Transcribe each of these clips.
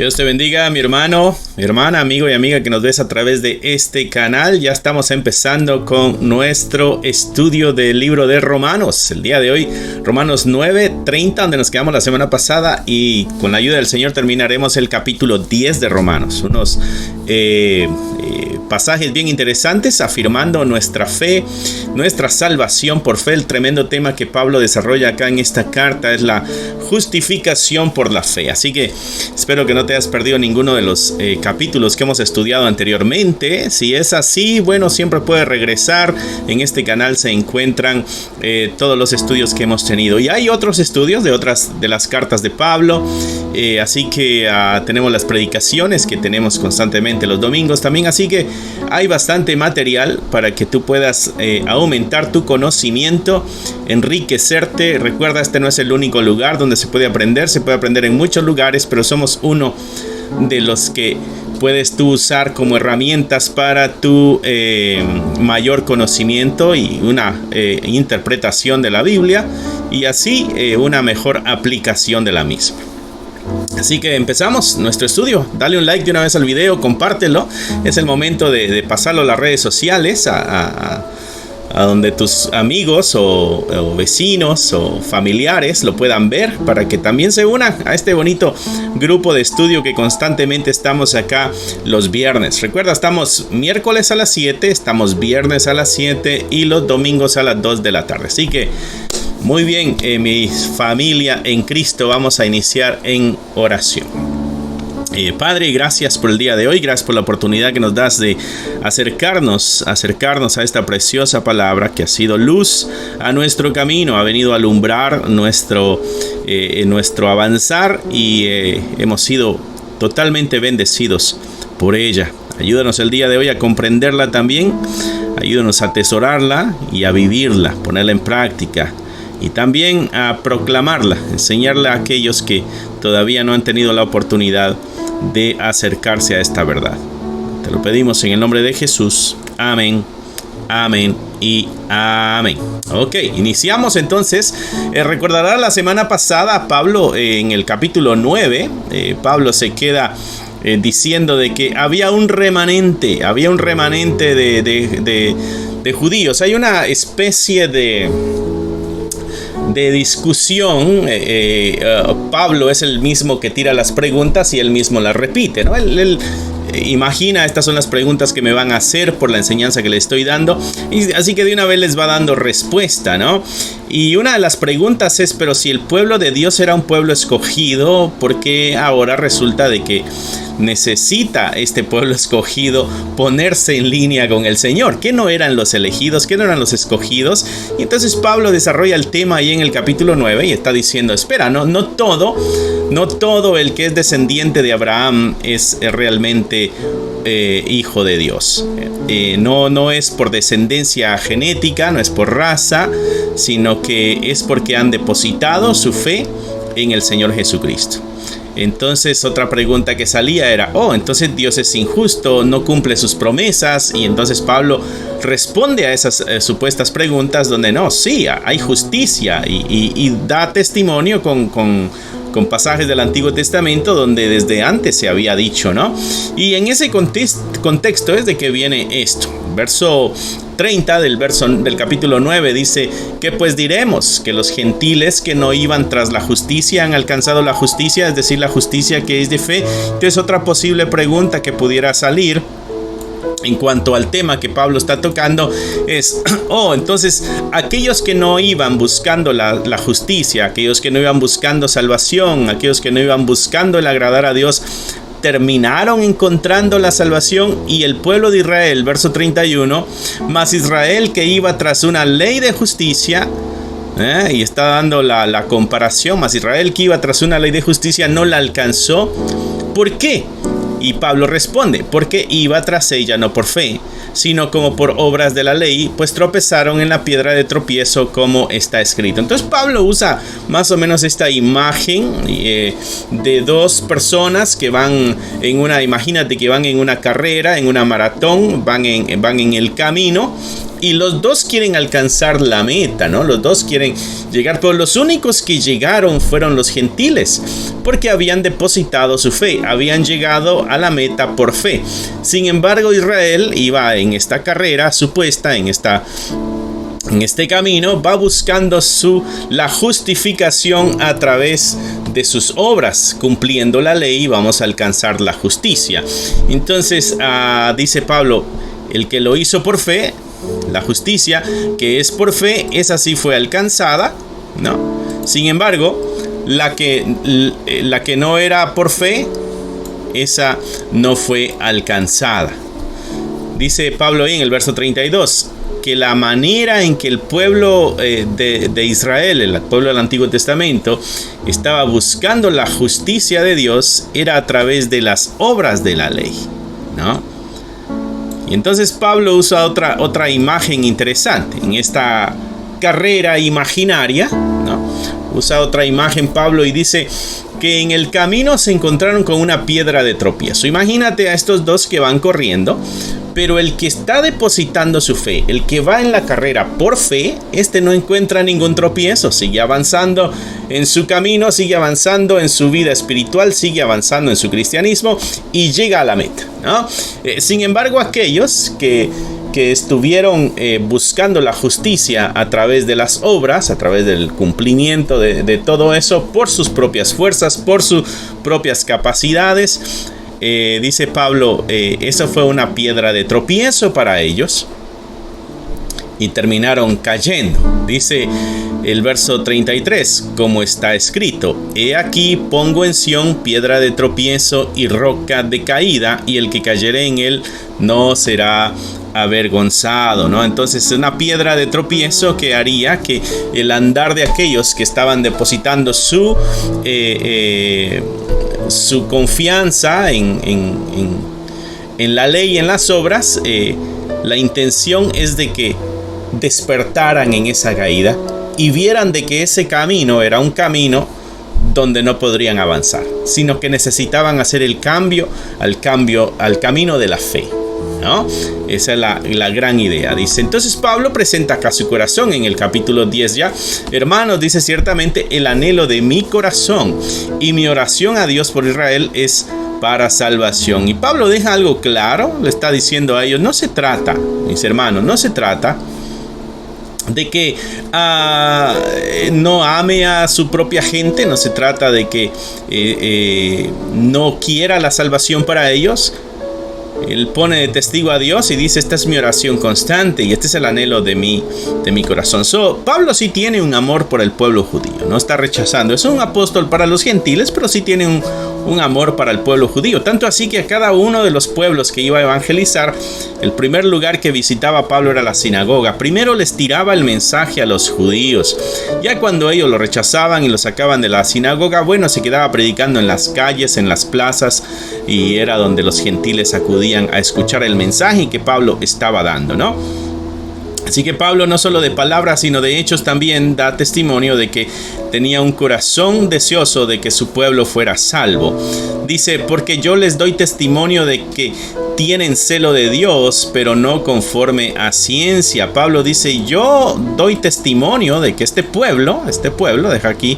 Dios te bendiga, mi hermano, mi hermana, amigo y amiga que nos ves a través de este canal. Ya estamos empezando con nuestro estudio del libro de Romanos. El día de hoy, Romanos 9:30, donde nos quedamos la semana pasada, y con la ayuda del Señor terminaremos el capítulo 10 de Romanos. Unos pasajes bien interesantes afirmando nuestra fe, nuestra salvación por fe. El tremendo tema que Pablo desarrolla acá en esta carta es la justificación por la fe. Así que espero que no te hayas perdido ninguno de los capítulos que hemos estudiado anteriormente. Si es así, bueno, siempre puedes regresar. En este canal se encuentran todos los estudios que hemos tenido. Y hay otros estudios de otras de las cartas de Pablo. Así que tenemos las predicaciones que tenemos constantemente los domingos también. Así que hay bastante material para que tú puedas aumentar tu conocimiento, enriquecerte. Recuerda, este no es el único lugar donde se puede aprender en muchos lugares, pero somos uno de los que puedes tú usar como herramientas para tu mayor conocimiento y una interpretación de la Biblia, y así una mejor aplicación de la misma. Así que empezamos nuestro estudio. Dale un like de una vez al video, compártelo. Es el momento de pasarlo a las redes sociales, a donde tus amigos o vecinos o familiares lo puedan ver, para que también se unan a este bonito grupo de estudio que constantemente estamos acá los viernes. Recuerda, estamos miércoles a las 7, estamos viernes a las 7 y los domingos a las 2 de la tarde. Así que muy bien, mi familia en Cristo, vamos a iniciar en oración. Padre, gracias por el día de hoy, gracias por la oportunidad que nos das de acercarnos a esta preciosa palabra que ha sido luz a nuestro camino, ha venido a alumbrar nuestro avanzar, y hemos sido totalmente bendecidos por ella. Ayúdanos el día de hoy a comprenderla también, ayúdanos a atesorarla y a vivirla, ponerla en práctica, y también a proclamarla, enseñarla a aquellos que todavía no han tenido la oportunidad de acercarse a esta verdad. Te lo pedimos en el nombre de Jesús. Amén, amén y amén. Ok, iniciamos entonces. Recordará la semana pasada Pablo en el capítulo 9, Pablo se queda diciendo de que había un remanente de judíos. Hay una especie de discusión. Pablo es el mismo que tira las preguntas y él mismo las repite, ¿no? Él imagina, estas son las preguntas que me van a hacer por la enseñanza que le estoy dando, y así que de una vez les va dando respuesta, ¿no? Y una de las preguntas es: pero si el pueblo de Dios era un pueblo escogido, ¿por qué ahora resulta de que necesita este pueblo escogido ponerse en línea con el Señor? ¿Qué no eran los elegidos? ¿Qué no eran los escogidos? Y entonces Pablo desarrolla el tema ahí en el capítulo 9 y está diciendo: espera, no todo el que es descendiente de Abraham es realmente hijo de Dios. No es por descendencia genética, no es por raza, sino que es porque han depositado su fe en el Señor Jesucristo. Entonces otra pregunta que salía era: entonces Dios es injusto, no cumple sus promesas. Y entonces Pablo responde a esas supuestas preguntas donde sí, hay justicia, y da testimonio con pasajes del Antiguo Testamento donde desde antes se había dicho, ¿no? Y en ese contexto es de que viene esto. Verso 30 del capítulo 9 dice: ¿qué pues diremos? ¿Que los gentiles que no iban tras la justicia han alcanzado la justicia, es decir, la justicia que es de fe? Entonces otra posible pregunta que pudiera salir en cuanto al tema que Pablo está tocando es: entonces aquellos que no iban buscando la justicia, aquellos que no iban buscando salvación, aquellos que no iban buscando el agradar a Dios, terminaron encontrando la salvación. Y el pueblo de Israel, verso 31, mas Israel que iba tras una ley de justicia, y está dando la comparación, mas Israel que iba tras una ley de justicia no la alcanzó. ¿Por qué? Y Pablo responde: porque iba tras ella no por fe, sino como por obras de la ley, pues tropezaron en la piedra de tropiezo, como está escrito. Entonces Pablo usa más o menos esta imagen de dos personas que van en una, imagínate que van en una carrera, en una maratón, van en el camino, Y los dos quieren alcanzar la meta, ¿no? Los dos quieren llegar, pero los únicos que llegaron fueron los gentiles, porque habían depositado su fe, habían llegado a la meta por fe. Sin embargo, Israel iba en esta carrera supuesta, en este camino, va buscando la justificación a través de sus obras. Cumpliendo la ley vamos a alcanzar la justicia. Entonces dice Pablo, el que lo hizo por fe, la justicia que es por fe, esa sí fue alcanzada, ¿no? Sin embargo, la que no era por fe, esa no fue alcanzada. Dice Pablo ahí en el verso 32 que la manera en que el pueblo de Israel, el pueblo del Antiguo Testamento, estaba buscando la justicia de Dios era a través de las obras de la ley, ¿no? Y entonces Pablo usa otra imagen interesante en esta carrera imaginaria, ¿no? Usa otra imagen Pablo y dice que en el camino se encontraron con una piedra de tropiezo. Imagínate a estos dos que van corriendo, pero el que está depositando su fe, el que va en la carrera por fe, no encuentra ningún tropiezo, sigue avanzando en su camino, sigue avanzando en su vida espiritual, sigue avanzando en su cristianismo y llega a la meta, ¿no? Sin embargo, aquellos que estuvieron buscando la justicia a través de las obras, a través del cumplimiento de todo eso, por sus propias fuerzas, por sus propias capacidades, dice Pablo, eso fue una piedra de tropiezo para ellos y terminaron cayendo. Dice el verso 33, como está escrito: he aquí pongo en Sión piedra de tropiezo y roca de caída, y el que cayere en él no será avergonzado, ¿no? Entonces, una piedra de tropiezo que haría que el andar de aquellos que estaban depositando su confianza en la ley y en las obras, la intención es de que despertaran en esa caída y vieran de que ese camino era un camino donde no podrían avanzar, sino que necesitaban hacer el cambio al camino de la fe, ¿no? Esa es la gran idea. Dice, entonces Pablo presenta acá su corazón en el capítulo 10 ya. Hermanos, dice, ciertamente el anhelo de mi corazón y mi oración a Dios por Israel es para salvación. Y Pablo deja algo claro, le está diciendo a ellos, no se trata, mis hermanos, no se trata de que no ame a su propia gente, no se trata de que no quiera la salvación para ellos. Él pone de testigo a Dios y dice, esta es mi oración constante y este es el anhelo de mi corazón. Pablo sí tiene un amor por el pueblo judío, no está rechazando. Es un apóstol para los gentiles, pero sí tiene un amor para el pueblo judío. Tanto así que a cada uno de los pueblos que iba a evangelizar, el primer lugar que visitaba Pablo era la sinagoga. Primero les tiraba el mensaje a los judíos. Ya cuando ellos lo rechazaban y lo sacaban de la sinagoga, bueno, se quedaba predicando en las calles, en las plazas, y era donde los gentiles acudían a escuchar el mensaje que Pablo estaba dando, ¿no? Así que Pablo no solo de palabras sino de hechos también da testimonio de que tenía un corazón deseoso de que su pueblo fuera salvo. Dice, porque yo les doy testimonio de que tienen celo de Dios, pero no conforme a ciencia. Pablo dice, yo doy testimonio de que este pueblo, deja aquí,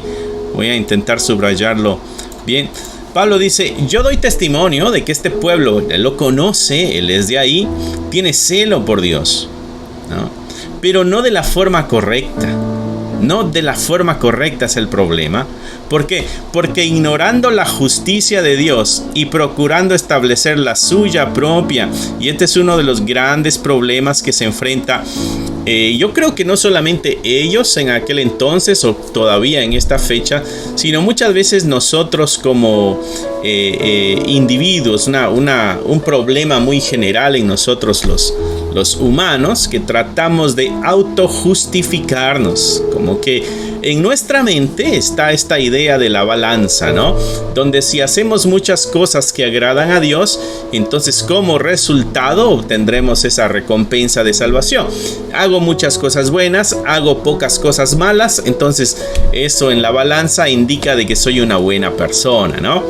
voy a intentar subrayarlo bien. Pablo dice, yo doy testimonio de que este pueblo, él lo conoce, él es de ahí, tiene celo por Dios, ¿no? Pero no de la forma correcta. No de la forma correcta es el problema. ¿Por qué? Porque ignorando la justicia de Dios y procurando establecer la suya propia. Y este es uno de los grandes problemas que se enfrenta. Yo creo que no solamente ellos en aquel entonces o todavía en esta fecha, sino muchas veces nosotros como individuos, un problema muy general en nosotros los humanos, que tratamos de autojustificarnos, como que en nuestra mente está esta idea de la balanza, ¿no? Donde si hacemos muchas cosas que agradan a Dios, entonces como resultado obtendremos esa recompensa de salvación. Hago muchas cosas buenas, hago pocas cosas malas, entonces eso en la balanza indica de que soy una buena persona, ¿no?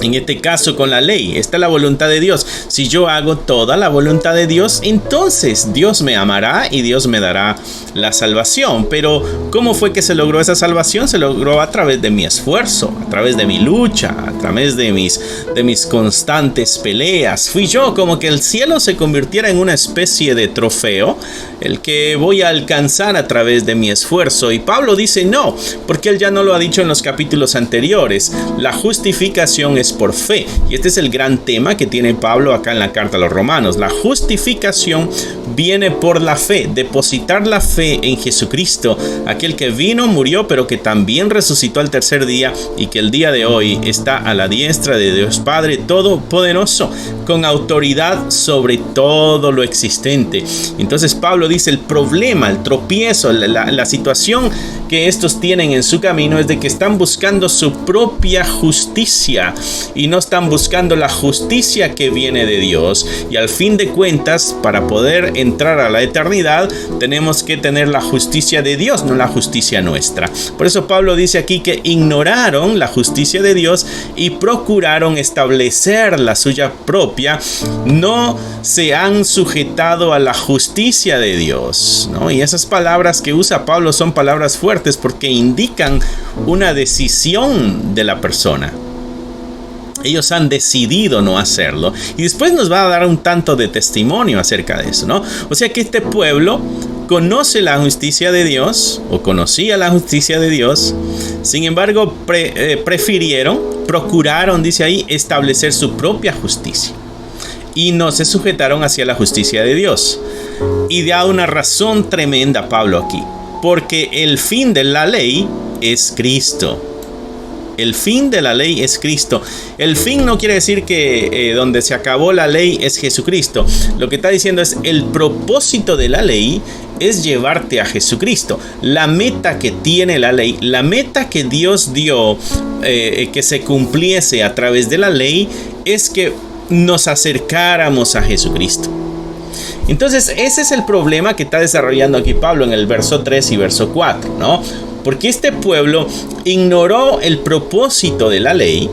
En este caso con la ley, esta es la voluntad de Dios. Si yo hago toda la voluntad de Dios, entonces Dios me amará y Dios me dará la salvación. Pero ¿cómo fue que se logró esa salvación? Se logró a través de mi esfuerzo, a través de mi lucha, a través de mis constantes peleas. Fui yo como que el cielo se convirtiera en una especie de trofeo, el que voy a alcanzar a través de mi esfuerzo. Y Pablo dice no, porque él ya no lo ha dicho en los capítulos anteriores. La justificación es por fe. Y este es el gran tema que tiene Pablo acá en la carta a los Romanos. La justificación viene por la fe, depositar la fe en Jesucristo, aquel que vino, murió, pero que también resucitó al tercer día y que el día de hoy está a la diestra de Dios Padre Todopoderoso, con autoridad sobre todo lo existente. Entonces Pablo dice el problema, el tropiezo, la situación que estos tienen en su camino es de que están buscando su propia justicia y no están buscando la justicia que viene de Dios. Y al fin de cuentas, para poder entrar a la eternidad, tenemos que tener la justicia de Dios, no la justicia nuestra. Por eso Pablo dice aquí que ignoraron la justicia de Dios y procuraron establecer la suya propia. No se han sujetado a la justicia de Dios, ¿no? Y esas palabras que usa Pablo son palabras fuertes porque indican una decisión de la persona. Ellos han decidido no hacerlo. Y después nos va a dar un tanto de testimonio acerca de eso, ¿no? O sea que este pueblo conoce la justicia de Dios, o conocía la justicia de Dios. Sin embargo, procuraron, dice ahí, establecer su propia justicia. Y no se sujetaron hacia la justicia de Dios. Y da una razón tremenda Pablo aquí. Porque el fin de la ley es Cristo. El fin de la ley es Cristo. El fin no quiere decir que donde se acabó la ley es Jesucristo. Lo que está diciendo es el propósito de la ley es llevarte a Jesucristo. La meta que tiene la ley, la meta que Dios dio que se cumpliese a través de la ley es que nos acercáramos a Jesucristo. Entonces ese es el problema que está desarrollando aquí Pablo en el verso 3 y verso 4, ¿no? Porque este pueblo ignoró el propósito de la ley,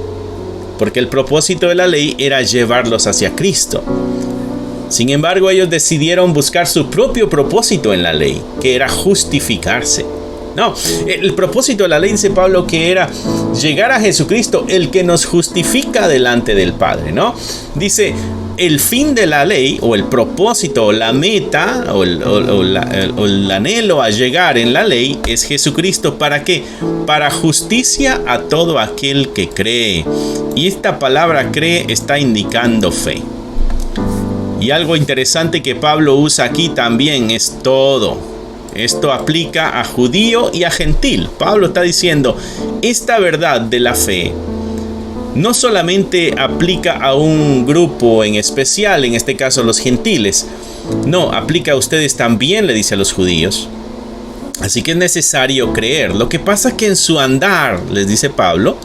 porque el propósito de la ley era llevarlos hacia Cristo. Sin embargo, ellos decidieron buscar su propio propósito en la ley, que era justificarse. No, el propósito de la ley, dice Pablo, que era llegar a Jesucristo, el que nos justifica delante del Padre, ¿no? Dice, el fin de la ley, o el propósito, o la meta, o el anhelo a llegar en la ley, es Jesucristo. ¿Para qué? Para justicia a todo aquel que cree. Y esta palabra cree está indicando fe. Y algo interesante que Pablo usa aquí también es todo. Esto aplica a judío y a gentil. Pablo está diciendo, esta verdad de la fe no solamente aplica a un grupo en especial, en este caso los gentiles. No, aplica a ustedes también, le dice a los judíos. Así que es necesario creer. Lo que pasa es que en su andar, les dice Pablo,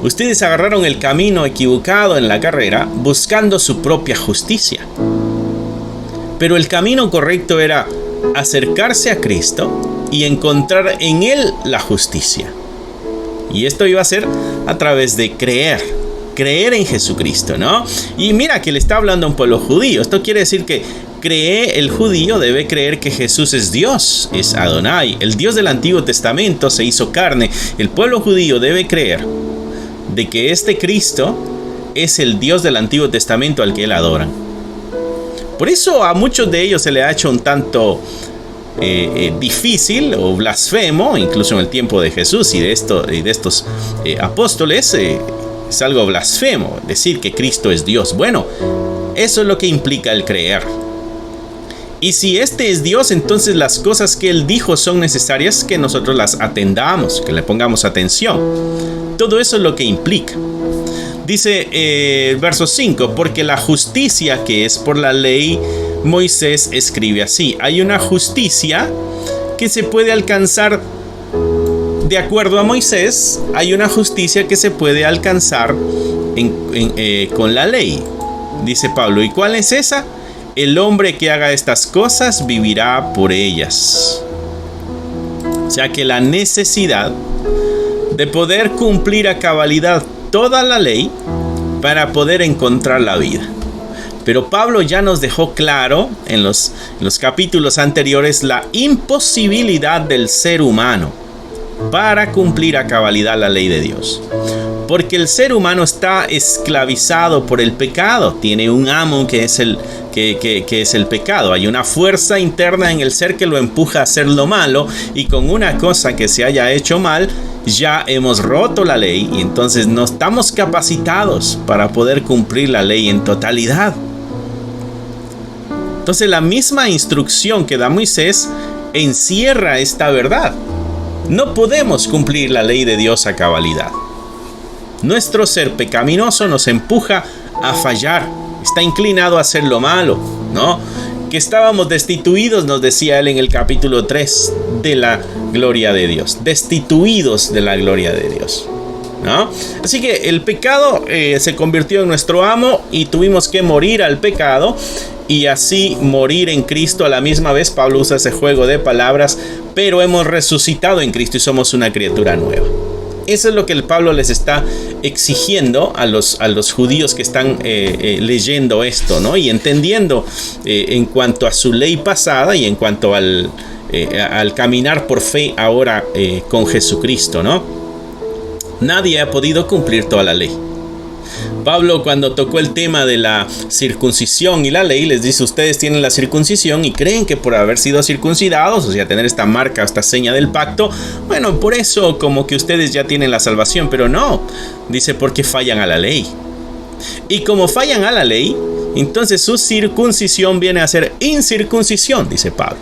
ustedes agarraron el camino equivocado en la carrera buscando su propia justicia. Pero el camino correcto era acercarse a Cristo y encontrar en Él la justicia. Y esto iba a ser a través de creer en Jesucristo, ¿no? Y mira que le está hablando a un pueblo judío. Esto quiere decir que el judío debe creer que Jesús es Dios, es Adonai, el Dios del Antiguo Testamento se hizo carne. El pueblo judío debe creer de que este Cristo es el Dios del Antiguo Testamento al que él adora. Por eso a muchos de ellos se le ha hecho un tanto difícil o blasfemo, incluso en el tiempo de Jesús y de estos apóstoles, es algo blasfemo decir que Cristo es Dios. Bueno, eso es lo que implica el creer. Y si este es Dios, entonces las cosas que Él dijo son necesarias que nosotros las atendamos, que le pongamos atención. Todo eso es lo que implica. Dice verso 5, porque la justicia que es por la ley, Moisés escribe así. Hay una justicia que se puede alcanzar de acuerdo a Moisés. Hay una justicia que se puede alcanzar con la ley. Dice Pablo, ¿y cuál es esa? El hombre que haga estas cosas vivirá por ellas. O sea que la necesidad de poder cumplir a cabalidad toda la ley para poder encontrar la vida. Pero Pablo ya nos dejó claro en los capítulos anteriores la imposibilidad del ser humano para cumplir a cabalidad la ley de Dios. Porque el ser humano está esclavizado por el pecado. Tiene un amo que es el pecado. Hay una fuerza interna en el ser que lo empuja a hacer lo malo. Y con una cosa que se haya hecho mal, ya hemos roto la ley. Y entonces no estamos capacitados para poder cumplir la ley en totalidad. Entonces la misma instrucción que da Moisés encierra esta verdad. No podemos cumplir la ley de Dios a cabalidad. Nuestro ser pecaminoso nos empuja a fallar. Está inclinado a hacer lo malo, ¿no? Que estábamos destituidos, nos decía él en el capítulo 3, de la gloria de Dios. Destituidos de la gloria de Dios, ¿no? Así que el pecado se convirtió en nuestro amo y tuvimos que morir al pecado y así morir en Cristo a la misma vez. Pablo usa ese juego de palabras, pero hemos resucitado en Cristo y somos una criatura nueva. Eso es lo que el Pablo les está exigiendo a los judíos que están leyendo esto, ¿no? Y entendiendo en cuanto a su ley pasada y en cuanto al caminar por fe ahora con Jesucristo, ¿no? Nadie ha podido cumplir toda la ley. Pablo, cuando tocó el tema de la circuncisión y la ley, les dice: ustedes tienen la circuncisión y creen que por haber sido circuncidados, o sea, tener esta marca, esta seña del pacto, bueno, por eso como que ustedes ya tienen la salvación. Pero no, dice, porque fallan a la ley. Y como fallan a la ley, entonces su circuncisión viene a ser incircuncisión, dice Pablo.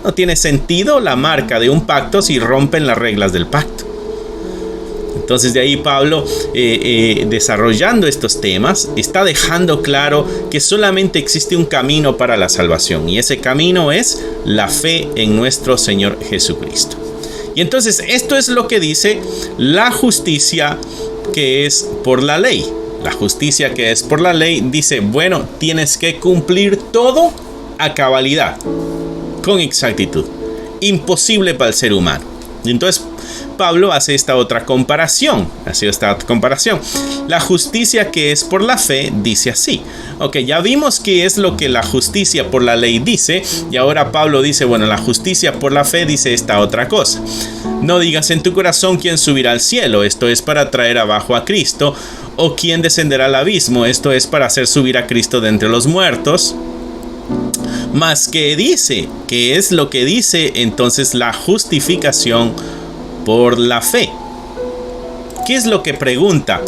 No tiene sentido la marca de un pacto si rompen las reglas del pacto. Entonces de ahí Pablo, desarrollando estos temas, está dejando claro que solamente existe un camino para la salvación. Y ese camino es la fe en nuestro Señor Jesucristo. Y entonces esto es lo que dice la justicia que es por la ley. La justicia que es por la ley dice, bueno, tienes que cumplir todo a cabalidad, con exactitud. Imposible para el ser humano. Y entonces Pablo hace esta otra comparación. La justicia que es por la fe dice así. Ok, ya vimos qué es lo que la justicia por la ley dice. Y ahora Pablo dice, bueno, la justicia por la fe dice esta otra cosa. No digas en tu corazón quién subirá al cielo. Esto es para traer abajo a Cristo. O quién descenderá al abismo. Esto es para hacer subir a Cristo de entre los muertos. Mas que dice, ¿qué es lo que dice entonces la justificación por la fe? ¿Qué es lo que pregunta?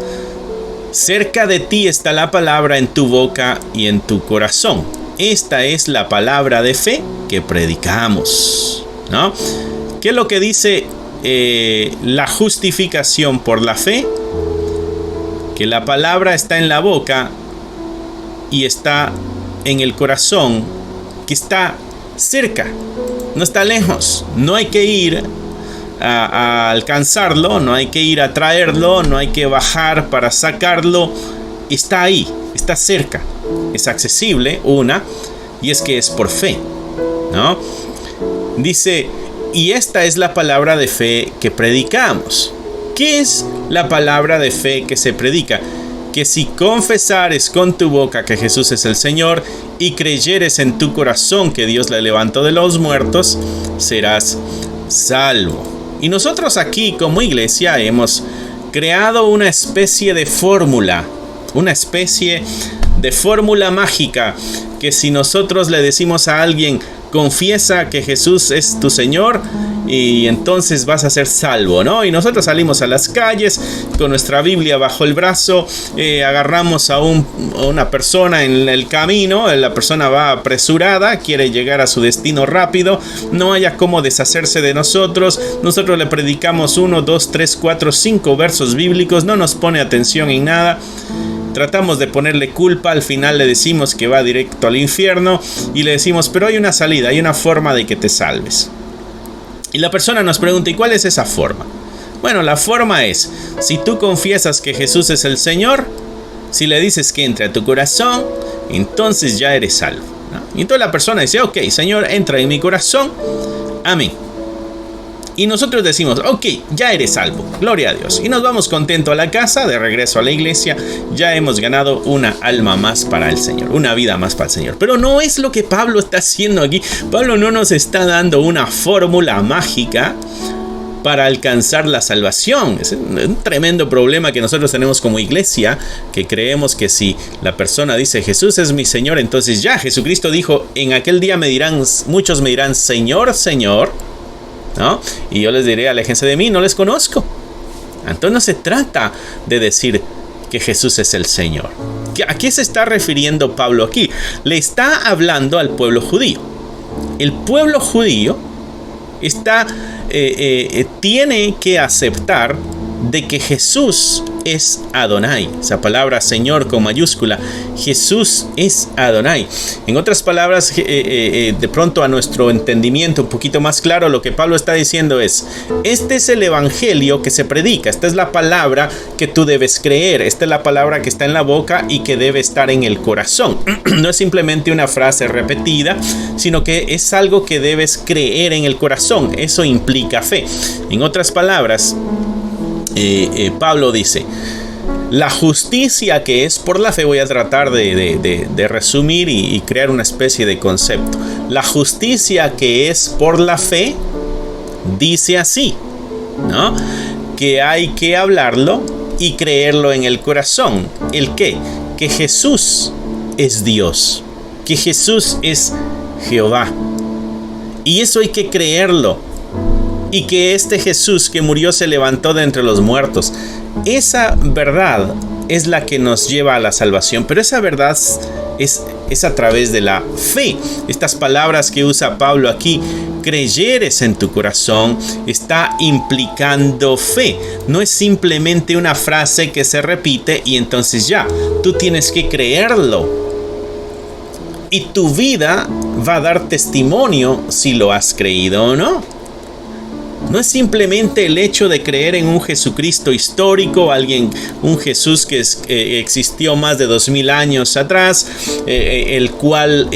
Cerca de ti está la palabra en tu boca y en tu corazón. Esta es la palabra de fe que predicamos, ¿no? ¿Qué es lo que dice la justificación por la fe? Que la palabra está en la boca y está en el corazón, que está cerca, no está lejos. No hay que ir a alcanzarlo, no hay que ir a traerlo, no hay que bajar para sacarlo. Está ahí, está cerca, es accesible, y es que es por fe, ¿no? Dice, y esta es la palabra de fe que predicamos. ¿Qué es la palabra de fe que se predica? Que si confesares con tu boca que Jesús es el Señor y creyeres en tu corazón que Dios le levantó de los muertos, serás salvo. Y nosotros aquí como iglesia hemos creado una especie de fórmula mágica, que si nosotros le decimos a alguien, confiesa que Jesús es tu Señor, y entonces vas a ser salvo, ¿no? Y nosotros salimos a las calles con nuestra Biblia bajo el brazo, agarramos a una persona en el camino, la persona va apresurada, quiere llegar a su destino rápido, no haya cómo deshacerse de nosotros le predicamos 1, 2, 3, 4, 5 versos bíblicos, no nos pone atención en nada. Tratamos de ponerle culpa, al final le decimos que va directo al infierno y le decimos, pero hay una salida, hay una forma de que te salves. Y la persona nos pregunta, ¿y cuál es esa forma? Bueno, la forma es, si tú confiesas que Jesús es el Señor, si le dices que entre a tu corazón, entonces ya eres salvo, ¿no? Y entonces la persona dice, ok, Señor, entra en mi corazón, amén. Y nosotros decimos, ok, ya eres salvo, gloria a Dios. Y nos vamos contentos a la casa, de regreso a la iglesia, ya hemos ganado una alma más para el Señor, una vida más para el Señor. Pero no es lo que Pablo está haciendo aquí. Pablo no nos está dando una fórmula mágica para alcanzar la salvación. Es un tremendo problema que nosotros tenemos como iglesia, que creemos que si la persona dice Jesús es mi Señor, entonces ya Jesucristo dijo, en aquel día muchos me dirán Señor, Señor, ¿no? Y yo les diré, aléjense de mí, no les conozco. Entonces no se trata de decir que Jesús es el Señor. ¿A qué se está refiriendo Pablo aquí? Le está hablando al pueblo judío. El pueblo judío tiene que aceptar de que Jesús es Adonai. Esa palabra Señor con mayúscula. Jesús es Adonai. En otras palabras, de pronto a nuestro entendimiento un poquito más claro, lo que Pablo está diciendo es, este es el evangelio que se predica. Esta es la palabra que tú debes creer. Esta es la palabra que está en la boca y que debe estar en el corazón. No es simplemente una frase repetida, sino que es algo que debes creer en el corazón. Eso implica fe. En otras palabras, Pablo dice, la justicia que es por la fe, voy a tratar de resumir y crear una especie de concepto. La justicia que es por la fe dice así, ¿no? Que hay que hablarlo y creerlo en el corazón. ¿El qué? Que Jesús es Dios, que Jesús es Jehová. Y eso hay que creerlo. Y que este Jesús que murió se levantó de entre los muertos. Esa verdad es la que nos lleva a la salvación. Pero esa verdad es a través de la fe. Estas palabras que usa Pablo aquí, creyeres en tu corazón, está implicando fe. No es simplemente una frase que se repite y entonces ya. Tú tienes que creerlo. Y tu vida va a dar testimonio si lo has creído o no. No es simplemente el hecho de creer en un Jesucristo histórico, un Jesús que existió más de 2000 años atrás, el cual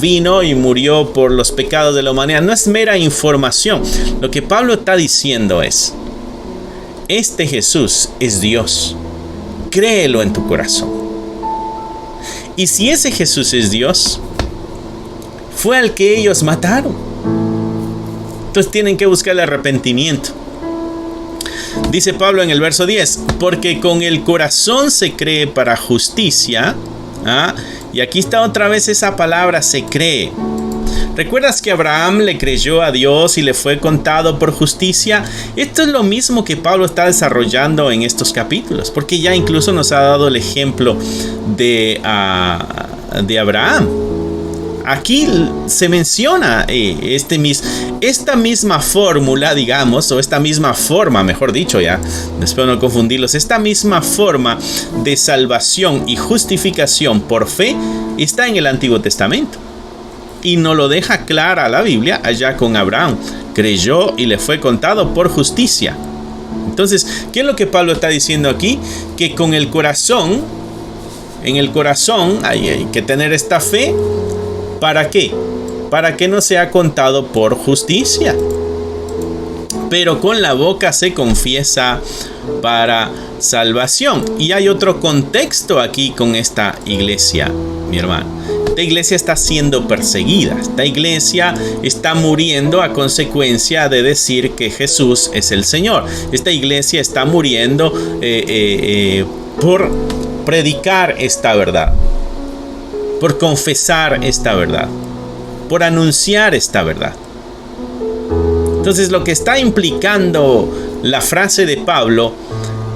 vino y murió por los pecados de la humanidad. No es mera información. Lo que Pablo está diciendo es, este Jesús es Dios. Créelo en tu corazón. Y si ese Jesús es Dios, fue al que ellos mataron. Entonces tienen que buscar el arrepentimiento. Dice Pablo en el verso 10, porque con el corazón se cree para justicia. Y aquí está otra vez esa palabra, se cree. ¿Recuerdas que Abraham le creyó a Dios y le fue contado por justicia? Esto es lo mismo que Pablo está desarrollando en estos capítulos, porque ya incluso nos ha dado el ejemplo de Abraham. Aquí se menciona esta misma fórmula, digamos, o esta misma forma, mejor dicho, ya, espero no confundirlos, esta misma forma de salvación y justificación por fe está en el Antiguo Testamento. Y nos lo deja clara la Biblia allá con Abraham. Creyó y le fue contado por justicia. Entonces, ¿qué es lo que Pablo está diciendo aquí? Que con el corazón, en el corazón hay que tener esta fe. ¿Para qué? Para que no sea contado por justicia. Pero con la boca se confiesa para salvación. Y hay otro contexto aquí con esta iglesia, mi hermano. Esta iglesia está siendo perseguida. Esta iglesia está muriendo a consecuencia de decir que Jesús es el Señor. Esta iglesia está muriendo por predicar esta verdad, por confesar esta verdad, por anunciar esta verdad. Entonces, lo que está implicando la frase de Pablo,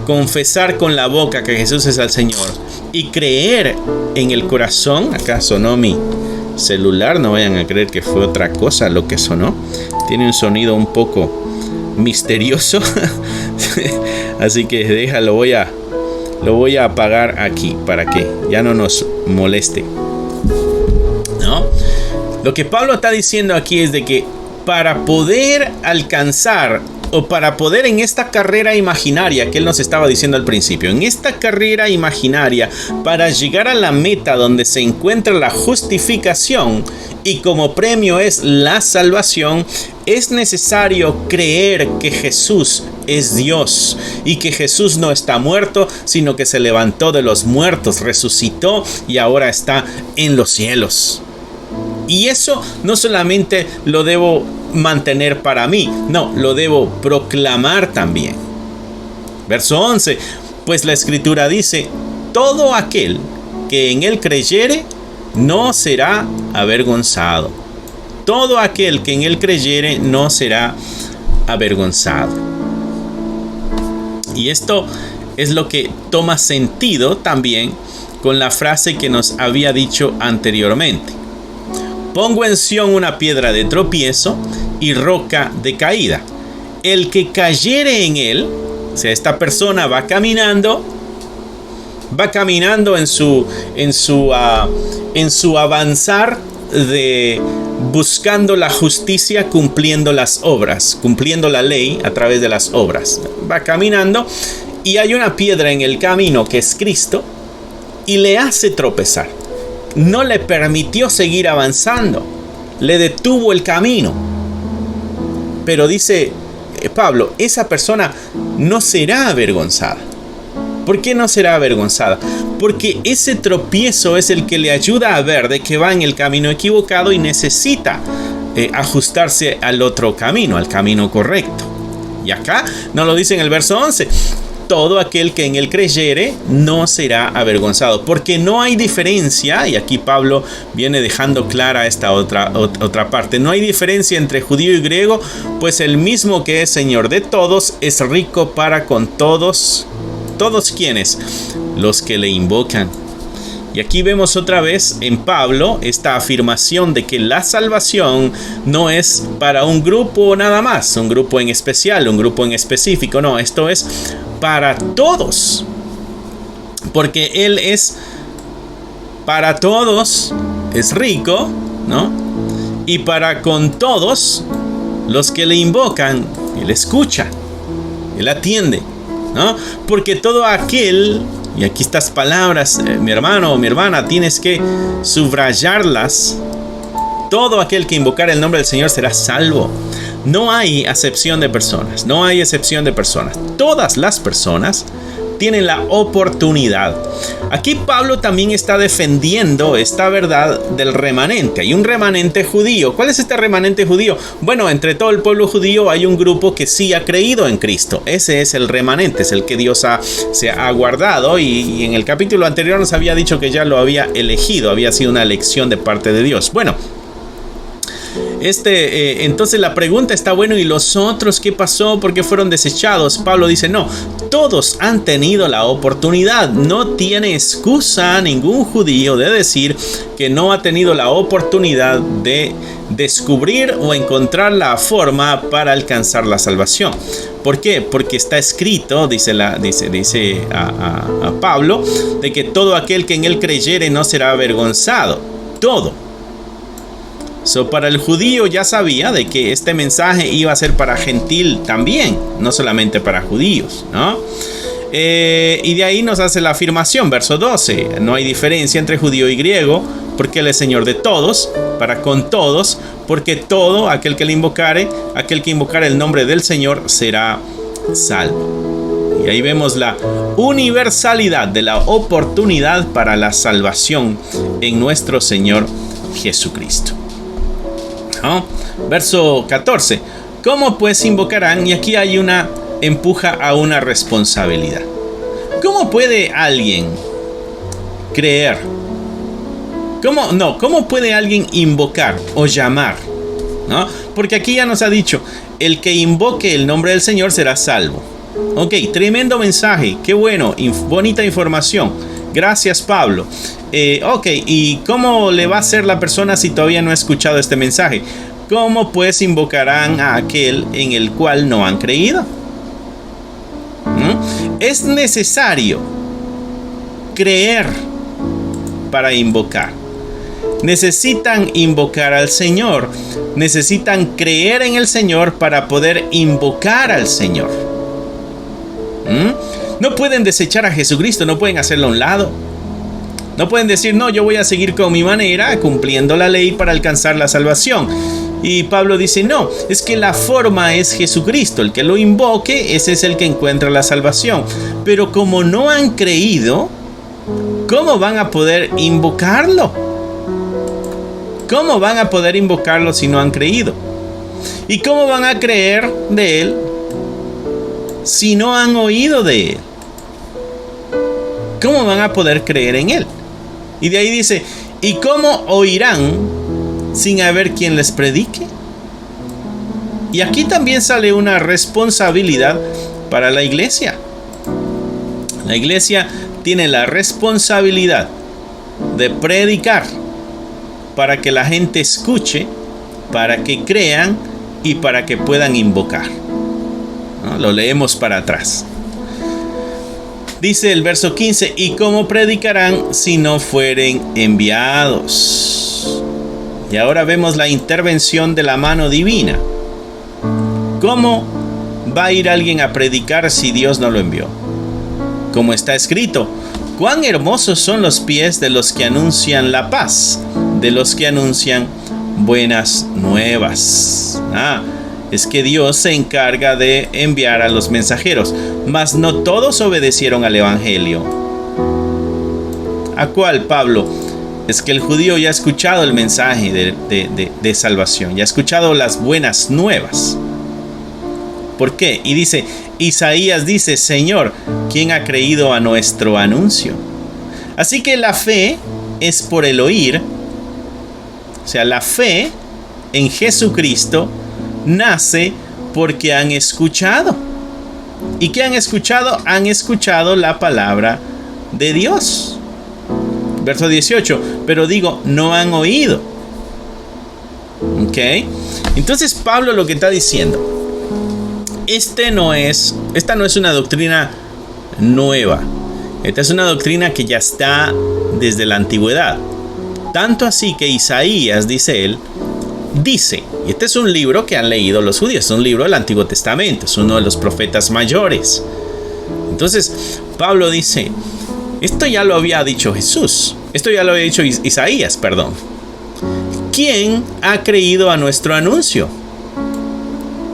confesar con la boca que Jesús es el Señor y creer en el corazón. Acá sonó mi celular, no vayan a creer que fue otra cosa lo que sonó. Tiene un sonido un poco misterioso. Así que déjalo, lo voy a apagar aquí para que ya no nos moleste, ¿no? Lo que Pablo está diciendo aquí es de que para poder alcanzar, o para poder en esta carrera imaginaria que él nos estaba diciendo al principio, en esta carrera imaginaria, para llegar a la meta donde se encuentra la justificación y como premio es la salvación, es necesario creer que Jesús es Dios y que Jesús no está muerto, sino que se levantó de los muertos, resucitó y ahora está en los cielos. Y eso no solamente lo debo mantener para mí, no, lo debo proclamar también. Verso 11, pues la Escritura dice, todo aquel que en él creyere no será avergonzado. Todo aquel que en él creyere no será avergonzado. Y esto es lo que toma sentido también con la frase que nos había dicho anteriormente. Pongo en Sión una piedra de tropiezo y roca de caída. El que cayere en él, o sea, esta persona va caminando en su avanzar de buscando la justicia, cumpliendo las obras, cumpliendo la ley a través de las obras. Va caminando y hay una piedra en el camino que es Cristo y le hace tropezar. No le permitió seguir avanzando, le detuvo el camino. Pero dice Pablo, esa persona no será avergonzada. ¿Por qué no será avergonzada? Porque ese tropiezo es el que le ayuda a ver de que va en el camino equivocado y necesita ajustarse al otro camino, al camino correcto. Y acá nos lo dice en el verso 11. Todo aquel que en él creyere no será avergonzado, porque no hay diferencia, y aquí Pablo viene dejando clara esta otra parte, no hay diferencia entre judío y griego, pues el mismo que es Señor de todos es rico para con todos. ¿Todos quiénes? Los que le invocan. Y aquí vemos otra vez en Pablo esta afirmación de que la salvación no es para un grupo nada más, un grupo en especial, un grupo en específico. No, esto es para todos. Porque Él es para todos, es rico, ¿no? Y para con todos los que le invocan, Él escucha, Él atiende, ¿no? Porque todo aquel... Y aquí estas palabras, mi hermano o mi hermana, tienes que subrayarlas. Todo aquel que invocar el nombre del Señor será salvo. No hay acepción de personas. No hay excepción de personas. Todas las personas tienen la oportunidad. Aquí Pablo también está defendiendo esta verdad del remanente. Hay un remanente judío. ¿Cuál es este remanente judío? Bueno, entre todo el pueblo judío hay un grupo que sí ha creído en Cristo. Ese es el remanente, es el que Dios se ha guardado. Y en el capítulo anterior nos había dicho que ya lo había elegido. Había sido una elección de parte de Dios. Bueno, entonces la pregunta está, bueno, ¿y los otros qué pasó? ¿Por qué fueron desechados? Pablo dice, no, todos han tenido la oportunidad. No tiene excusa ningún judío de decir que no ha tenido la oportunidad de descubrir o encontrar la forma para alcanzar la salvación. ¿Por qué? Porque está escrito, dice a Pablo, de que todo aquel que en él creyere no será avergonzado. Todo. Para el judío ya sabía de que este mensaje iba a ser para gentil también, no solamente para judíos, ¿no? Y de ahí nos hace la afirmación, verso 12. No hay diferencia entre judío y griego, porque Él es Señor de todos, para con todos, porque todo aquel que invocare el nombre del Señor será salvo. Y ahí vemos la universalidad de la oportunidad para la salvación en nuestro Señor Jesucristo. ¿No? Verso 14. ¿Cómo pues invocarán? Y aquí hay una empuja a una responsabilidad. ¿Cómo puede alguien creer? ¿Cómo puede alguien invocar o llamar? ¿No? Porque aquí ya nos ha dicho, el que invoque el nombre del Señor será salvo. Ok, tremendo mensaje, qué bueno, bonita información. Gracias, Pablo. Ok, ¿y cómo le va a hacer la persona si todavía no ha escuchado este mensaje? ¿Cómo pues invocarán a aquel en el cual no han creído? Es necesario creer para invocar. Necesitan invocar al Señor. Necesitan creer en el Señor para poder invocar al Señor. No pueden desechar a Jesucristo, no pueden hacerlo a un lado. No pueden decir, no, yo voy a seguir con mi manera, cumpliendo la ley para alcanzar la salvación. Y Pablo dice, no, es que la forma es Jesucristo. El que lo invoque, ese es el que encuentra la salvación. Pero como no han creído, ¿cómo van a poder invocarlo? ¿Cómo van a poder invocarlo si no han creído? ¿Y cómo van a creer de Él si no han oído de Él? ¿Cómo van a poder creer en Él? Y de ahí dice, ¿y cómo oirán sin haber quien les predique? Y aquí también sale una responsabilidad para la iglesia. La iglesia tiene la responsabilidad de predicar para que la gente escuche, para que crean y para que puedan invocar. ¿No? Lo leemos para atrás. Dice el verso 15, ¿y cómo predicarán si no fueren enviados? Y ahora vemos la intervención de la mano divina. ¿Cómo va a ir alguien a predicar si Dios no lo envió? Como está escrito, cuán hermosos son los pies de los que anuncian la paz, de los que anuncian buenas nuevas. Es que Dios se encarga de enviar a los mensajeros, mas no todos obedecieron al evangelio. ¿A cuál, Pablo? Es que el judío ya ha escuchado el mensaje de salvación, ya ha escuchado las buenas nuevas. ¿Por qué? Y dice, Isaías dice, Señor, ¿quién ha creído a nuestro anuncio? Así que la fe es por el oír. O sea, la fe en Jesucristo nace porque han escuchado. ¿Y qué han escuchado? Han escuchado la palabra de Dios. Verso 18, pero digo, no han oído. ¿Ok? Entonces Pablo lo que está diciendo, esta no es una doctrina nueva. Esta es una doctrina que ya está desde la antigüedad. Tanto así que Isaías, dice él, dice, y este es un libro que han leído los judíos, es un libro del Antiguo Testamento, es uno de los profetas mayores. Entonces, Pablo dice, esto ya lo había dicho Jesús, esto ya lo había dicho Isaías, perdón. ¿Quién ha creído a nuestro anuncio?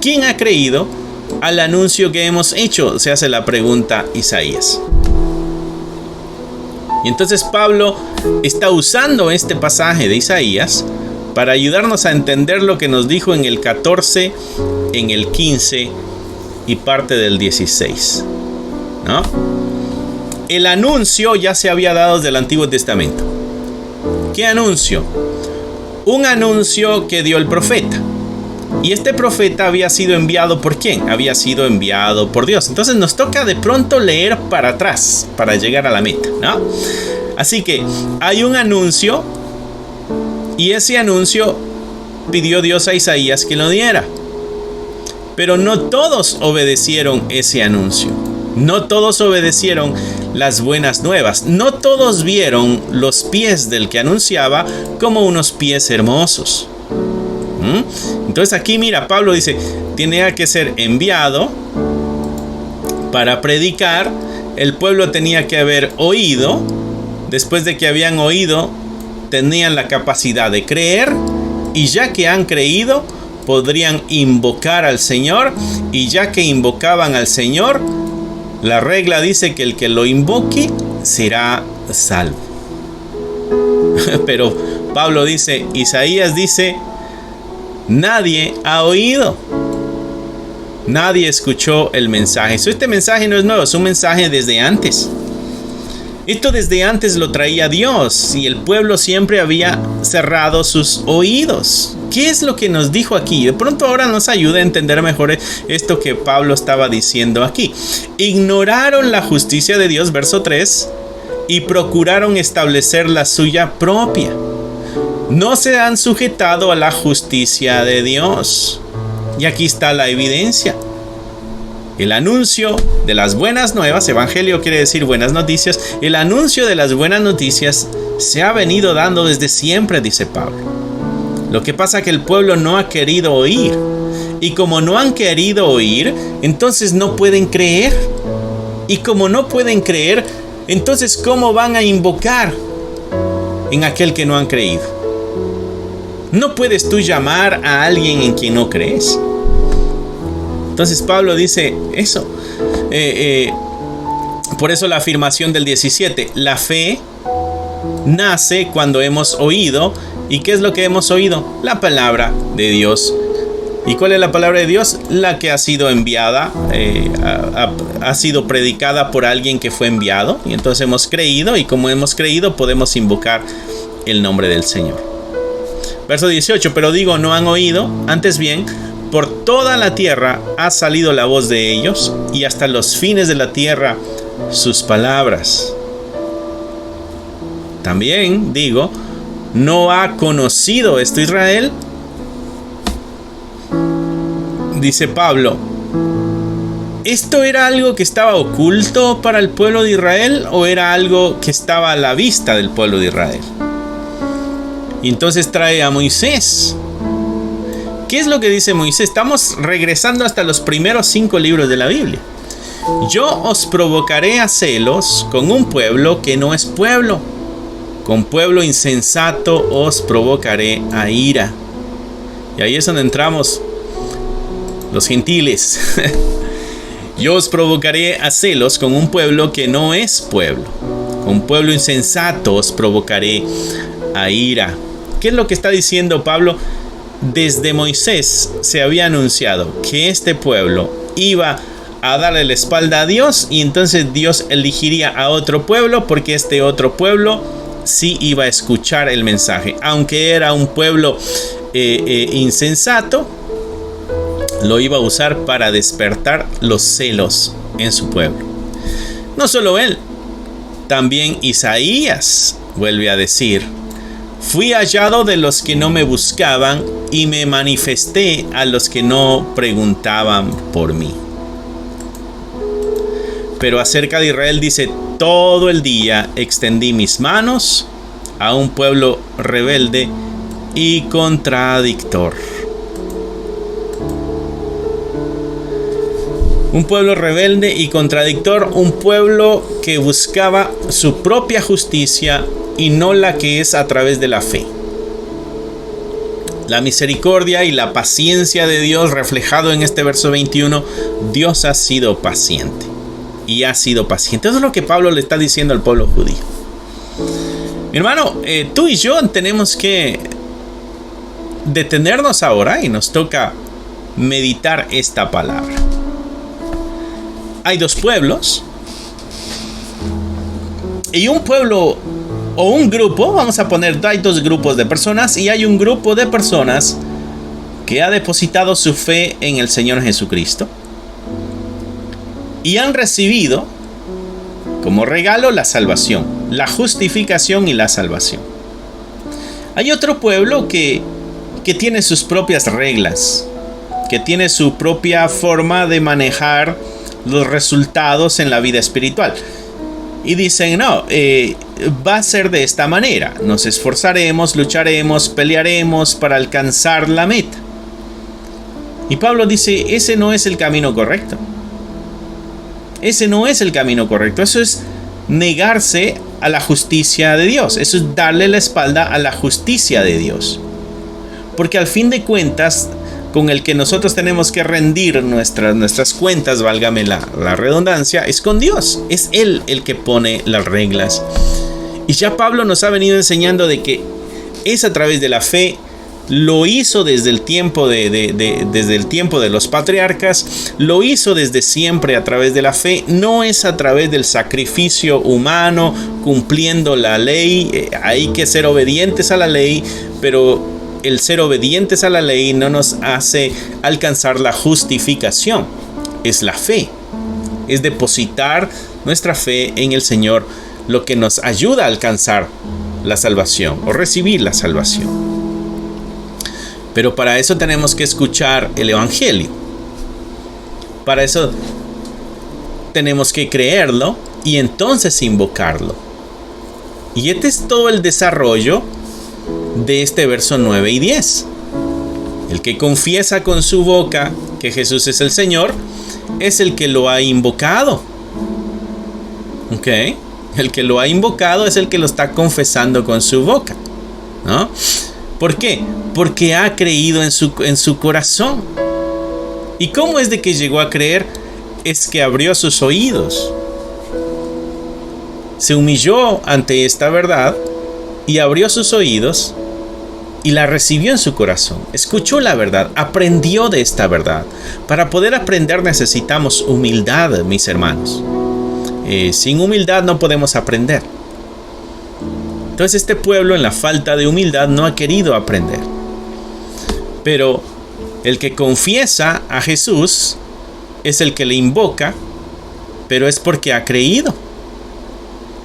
¿Quién ha creído al anuncio que hemos hecho? Se hace la pregunta Isaías. Y entonces Pablo está usando este pasaje de Isaías para ayudarnos a entender lo que nos dijo en el 14, en el 15 y parte del 16. ¿No? El anuncio ya se había dado desde el Antiguo Testamento. ¿Qué anuncio? Un anuncio que dio el profeta. Y este profeta había sido enviado ¿por quién? Había sido enviado por Dios. Entonces nos toca de pronto leer para atrás para llegar a la meta, ¿no? Así que hay un anuncio y ese anuncio pidió Dios a Isaías que lo diera. Pero no todos obedecieron ese anuncio. No todos obedecieron las buenas nuevas. No todos vieron los pies del que anunciaba como unos pies hermosos. Entonces aquí mira, Pablo dice, tenía que ser enviado para predicar. El pueblo tenía que haber oído. Después de que habían oído, tenían la capacidad de creer. Y ya que han creído, podrían invocar al Señor. Y ya que invocaban al Señor, la regla dice que el que lo invoque será salvo. Pero Pablo dice, Isaías dice, nadie ha oído. Nadie escuchó el mensaje. Este mensaje no es nuevo, es un mensaje desde antes. Esto desde antes lo traía Dios y el pueblo siempre había cerrado sus oídos. ¿Qué es lo que nos dijo aquí? De pronto ahora nos ayuda a entender mejor esto que Pablo estaba diciendo aquí. Ignoraron la justicia de Dios, verso 3, y procuraron establecer la suya propia. No se han sujetado a la justicia de Dios. Y aquí está la evidencia. El anuncio de las buenas nuevas, evangelio quiere decir buenas noticias, el anuncio de las buenas noticias se ha venido dando desde siempre, dice Pablo. Lo que pasa es que el pueblo no ha querido oír. Y como no han querido oír, entonces no pueden creer. Y como no pueden creer, entonces ¿cómo van a invocar? en aquel que no han creído. No puedes tú llamar a alguien en quien no crees. Entonces Pablo dice eso. Por eso la afirmación del 17. La fe nace cuando hemos oído. ¿Y qué es lo que hemos oído? La palabra de Dios. ¿Y cuál es la palabra de Dios? La que ha sido enviada, ha sido predicada por alguien que fue enviado. Y entonces hemos creído, y como hemos creído podemos invocar el nombre del Señor. Verso 18, pero digo, no han oído, antes bien, por toda la tierra ha salido la voz de ellos, y hasta los fines de la tierra sus palabras. También digo, ¿no ha conocido esto Israel? Dice Pablo, ¿esto era algo que estaba oculto para el pueblo de Israel o era algo que estaba a la vista del pueblo de Israel? Y entonces trae a Moisés. ¿Qué es lo que dice Moisés? Estamos regresando hasta los primeros 5 libros de la Biblia. Yo os provocaré a celos con un pueblo que no es pueblo. Con pueblo insensato os provocaré a ira. Y ahí es donde entramos los gentiles. Yo os provocaré a celos con un pueblo que no es pueblo. Con pueblo insensato os provocaré a ira. ¿Qué es lo que está diciendo Pablo? Desde Moisés se había anunciado que este pueblo iba a darle la espalda a Dios, y entonces Dios elegiría a otro pueblo porque este otro pueblo sí iba a escuchar el mensaje. Aunque era un pueblo insensato, lo iba a usar para despertar los celos en su pueblo. No solo él, también Isaías vuelve a decir: fui hallado de los que no me buscaban y me manifesté a los que no preguntaban por mí. Pero acerca de Israel dice: todo el día extendí mis manos a un pueblo rebelde y contradictor. Un pueblo rebelde y contradictor, un pueblo que buscaba su propia justicia y no la que es a través de la fe. La misericordia y la paciencia de Dios reflejado en este verso 21, Dios ha sido paciente y ha sido paciente. Eso es lo que Pablo le está diciendo al pueblo judío. Mi hermano, tú y yo tenemos que detenernos ahora y nos toca meditar esta palabra. Hay dos pueblos y un pueblo o un grupo, vamos a poner, hay dos grupos de personas, y hay un grupo de personas que ha depositado su fe en el Señor Jesucristo y han recibido como regalo la salvación, la justificación y la salvación. Hay otro pueblo que tiene sus propias reglas, que tiene su propia forma de manejar los resultados en la vida espiritual. Y dicen, no, va a ser de esta manera. Nos esforzaremos, lucharemos, pelearemos para alcanzar la meta. Y Pablo dice, ese no es el camino correcto. Ese no es el camino correcto. Eso es negarse a la justicia de Dios. Eso es darle la espalda a la justicia de Dios. Porque al fin de cuentas, con el que nosotros tenemos que rendir nuestras cuentas, válgame la redundancia, es con Dios. Es Él el que pone las reglas. Y ya Pablo nos ha venido enseñando de que es a través de la fe. Lo hizo desde el tiempo desde el tiempo de los patriarcas. Lo hizo desde siempre a través de la fe. No es a través del sacrificio humano, cumpliendo la ley. Hay que ser obedientes a la ley, pero el ser obedientes a la ley no nos hace alcanzar la justificación. Es la fe. Es depositar nuestra fe en el Señor lo que nos ayuda a alcanzar la salvación o recibir la salvación. Pero para eso tenemos que escuchar el Evangelio. Para eso tenemos que creerlo y entonces invocarlo. Y este es todo el desarrollo de este verso 9 y 10. El que confiesa con su boca que Jesús es el Señor es el que lo ha invocado. ¿Ok? El que lo ha invocado es el que lo está confesando con su boca, ¿no? ¿Por qué? Porque ha creído en su corazón. ¿Y cómo es de que llegó a creer? Es que abrió sus oídos. Se humilló ante esta verdad y abrió sus oídos y la recibió en su corazón. Escuchó la verdad, aprendió de esta verdad. Para poder aprender necesitamos humildad, mis hermanos. Sin humildad no podemos aprender. Entonces este pueblo, en la falta de humildad, no ha querido aprender. Pero el que confiesa a Jesús es el que le invoca, pero es porque ha creído.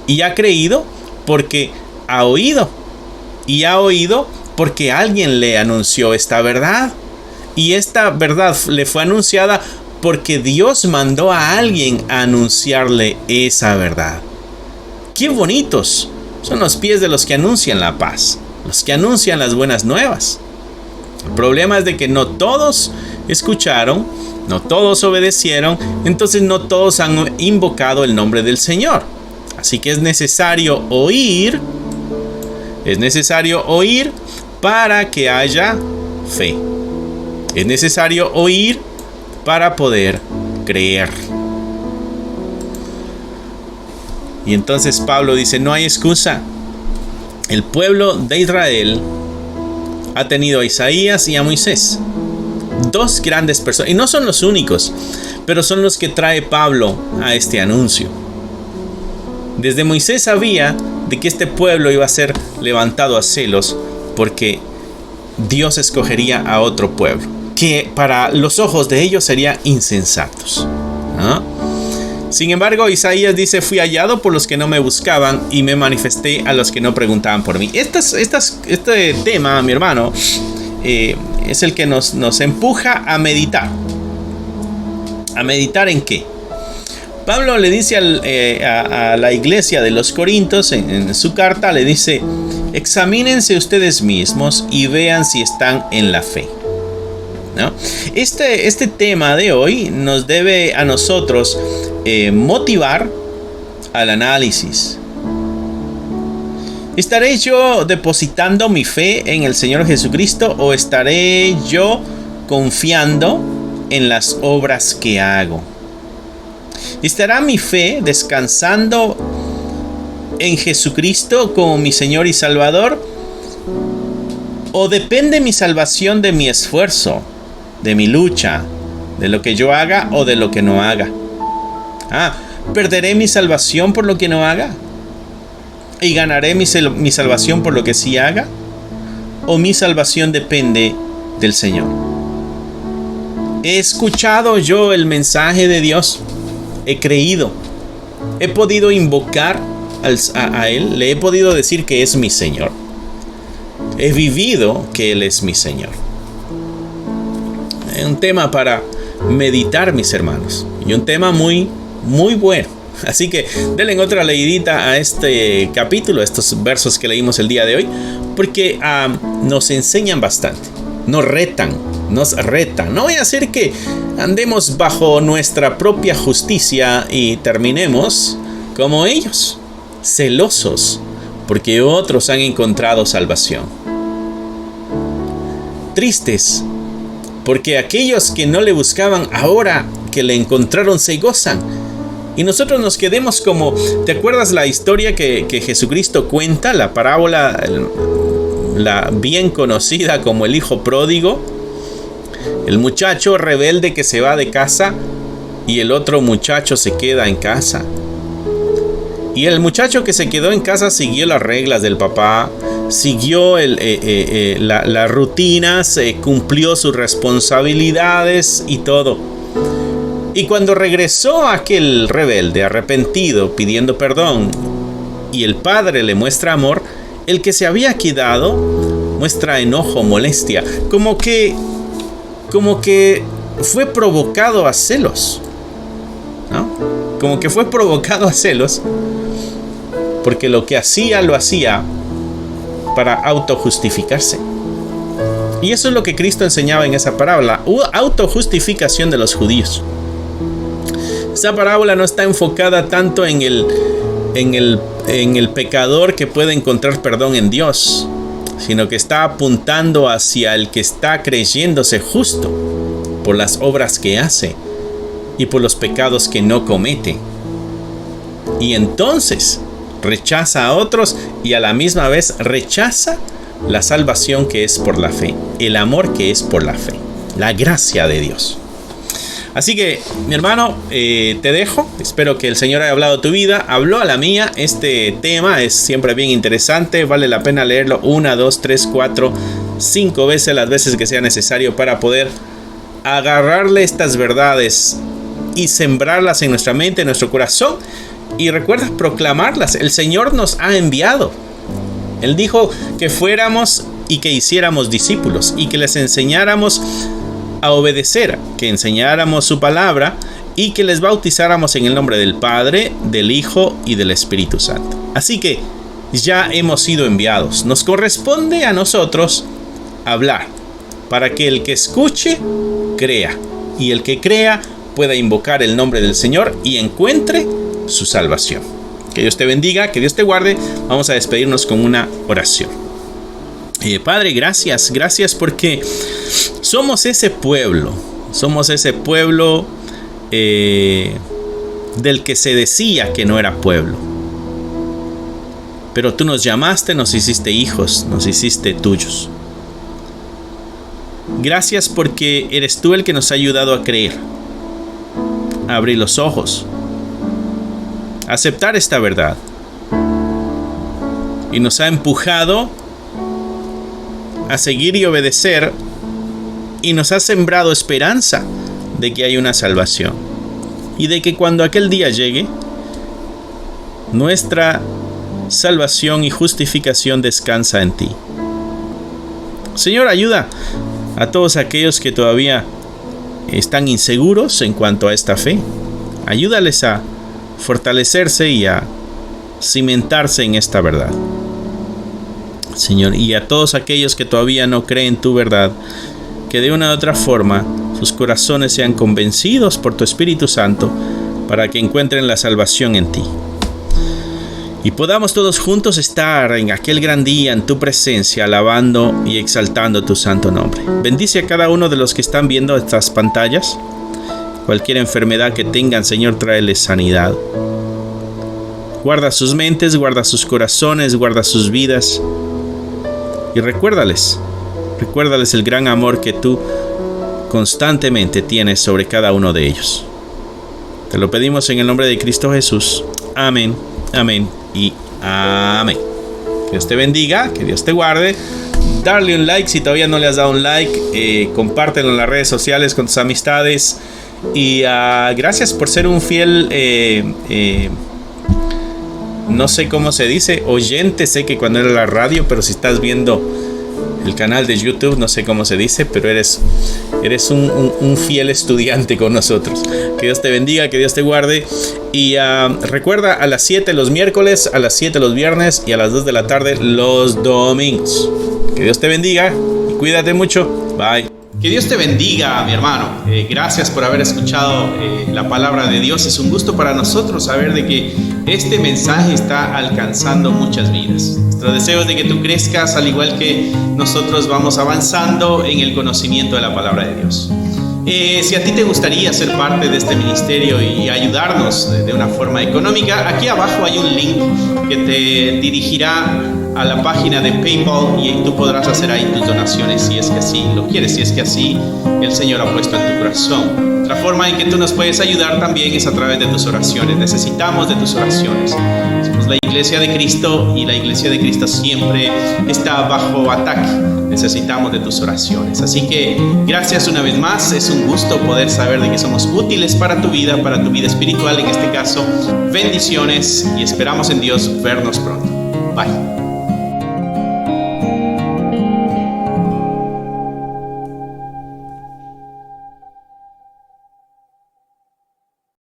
Y ha creído porque ha oído. Y ha oído porque alguien le anunció esta verdad. Y esta verdad le fue anunciada porque Dios mandó a alguien a anunciarle esa verdad. ¡Qué bonitos son los pies de los que anuncian la paz! Los que anuncian las buenas nuevas. El problema es de que no todos escucharon, no todos obedecieron, entonces no todos han invocado el nombre del Señor. Así que es necesario oír para que haya fe. Es necesario oír para poder creer. Y entonces Pablo dice, no hay excusa. El pueblo de Israel ha tenido a Isaías y a Moisés. Dos grandes personas. Y no son los únicos, pero son los que trae Pablo a este anuncio. Desde Moisés sabía de que este pueblo iba a ser levantado a celos porque Dios escogería a otro pueblo que para los ojos de ellos serían insensatos, ¿no? Sin embargo, Isaías dice, fui hallado por los que no me buscaban y me manifesté a los que no preguntaban por mí. Este tema, mi hermano, es el que nos empuja a meditar. ¿A meditar en qué? Pablo le dice a la iglesia de los Corintios en su carta, le dice, examínense ustedes mismos y vean si están en la fe, ¿no? Este tema de hoy nos debe a nosotros motivar al análisis. ¿Estaré yo depositando mi fe en el Señor Jesucristo o estaré yo confiando en las obras que hago? ¿Estará mi fe descansando en Jesucristo como mi Señor y Salvador? ¿O depende mi salvación de mi esfuerzo, de mi lucha, de lo que yo haga o de lo que no haga? ¿Perderé mi salvación por lo que no haga? ¿Y ganaré mi salvación por lo que sí haga? ¿O mi salvación depende del Señor? ¿He escuchado yo el mensaje de Dios? ¿He creído? ¿He podido invocar a Él? ¿Le he podido decir que es mi Señor? He vivido que Él es mi Señor. Es un tema para meditar, mis hermanos. Y un tema muy bueno. Así que denle otra leidita a este capítulo, a estos versos que leímos el día de hoy, porque nos enseñan bastante, nos retan. No voy a hacer que andemos bajo nuestra propia justicia y terminemos como ellos, celosos, porque otros han encontrado salvación. Tristes, porque aquellos que no le buscaban, ahora que le encontraron, se gozan. Y nosotros nos quedemos como, ¿te acuerdas la historia que Jesucristo cuenta? La parábola, la bien conocida como el hijo pródigo. El muchacho rebelde que se va de casa y el otro muchacho se queda en casa. Y el muchacho que se quedó en casa siguió las reglas del papá, siguió las rutinas, cumplió sus responsabilidades y todo. Y cuando regresó aquel rebelde arrepentido pidiendo perdón y el padre le muestra amor, el que se había quedado muestra enojo, molestia, como que fue provocado a celos, ¿no? Como que fue provocado a celos porque lo que hacía lo hacía para autojustificarse. Y eso es lo que Cristo enseñaba en esa parábola, autojustificación de los judíos. Esa parábola no está enfocada tanto en en el pecador que puede encontrar perdón en Dios, sino que está apuntando hacia el que está creyéndose justo por las obras que hace y por los pecados que no comete. Y entonces rechaza a otros y a la misma vez rechaza la salvación que es por la fe, el amor que es por la fe, la gracia de Dios. Así que, mi hermano, te dejo. Espero que el Señor haya hablado a tu vida, habló a la mía. Este tema es siempre bien interesante. Vale la pena leerlo 1, 2, 3, 4, 5 veces, las veces que sea necesario, para poder agarrarle estas verdades y sembrarlas en nuestra mente, en nuestro corazón. Y recuerda proclamarlas. El Señor nos ha enviado. Él dijo que fuéramos y que hiciéramos discípulos y que les enseñáramos a obedecer, que enseñáramos su palabra y que les bautizáramos en el nombre del Padre, del Hijo y del Espíritu Santo. Así que ya hemos sido enviados. Nos corresponde a nosotros hablar para que el que escuche crea y el que crea pueda invocar el nombre del Señor y encuentre su salvación. Que Dios te bendiga, que Dios te guarde. Vamos a despedirnos con una oración. Padre, gracias porque somos ese pueblo del que se decía que no era pueblo. Pero tú nos llamaste, nos hiciste hijos, nos hiciste tuyos. Gracias porque eres tú el que nos ha ayudado a creer, a abrir los ojos, a aceptar esta verdad. Y nos ha empujado a seguir y obedecer, y nos ha sembrado esperanza de que hay una salvación y de que cuando aquel día llegue, nuestra salvación y justificación descansa en ti. Señor, ayuda a todos aquellos que todavía están inseguros en cuanto a esta fe. Ayúdales a fortalecerse y a cimentarse en esta verdad, Señor, y a todos aquellos que todavía no creen tu verdad, que de una u otra forma sus corazones sean convencidos por tu Espíritu Santo para que encuentren la salvación en ti. Y podamos todos juntos estar en aquel gran día en tu presencia, alabando y exaltando tu santo nombre. Bendice a cada uno de los que están viendo estas pantallas. Cualquier enfermedad que tengan, Señor, tráeles sanidad. Guarda sus mentes, guarda sus corazones, guarda sus vidas. Y recuérdales el gran amor que tú constantemente tienes sobre cada uno de ellos. Te lo pedimos en el nombre de Cristo Jesús. Amén, amén y amén. Que Dios te bendiga, que Dios te guarde. Darle un like si todavía no le has dado un like. Compártelo en las redes sociales con tus amistades. Y gracias por ser un fiel... no sé cómo se dice, oyente, sé que cuando era la radio, pero si estás viendo el canal de YouTube, no sé cómo se dice, pero eres un fiel estudiante con nosotros. Que Dios te bendiga, que Dios te guarde. Y recuerda, a las 7 los miércoles, a las 7 los viernes y a las 2 de la tarde los domingos. Que Dios te bendiga y cuídate mucho. Bye. Que Dios te bendiga, mi hermano. Gracias por haber escuchado la palabra de Dios. Es un gusto para nosotros saber de que este mensaje está alcanzando muchas vidas. Nuestro deseo es de que tú crezcas al igual que nosotros vamos avanzando en el conocimiento de la palabra de Dios. Si a ti te gustaría ser parte de este ministerio y ayudarnos de una forma económica, aquí abajo hay un link que te dirigirá a la página de PayPal y tú podrás hacer ahí tus donaciones si es que así lo quieres, si es que así el Señor ha puesto en tu corazón. Otra forma en que tú nos puedes ayudar también es a través de tus oraciones. Necesitamos de tus oraciones. Somos la Iglesia de Cristo y la Iglesia de Cristo siempre está bajo ataque. Necesitamos de tus oraciones. Así que gracias una vez más. Es un gusto poder saber de que somos útiles para tu vida espiritual en este caso. Bendiciones y esperamos en Dios vernos pronto. Bye.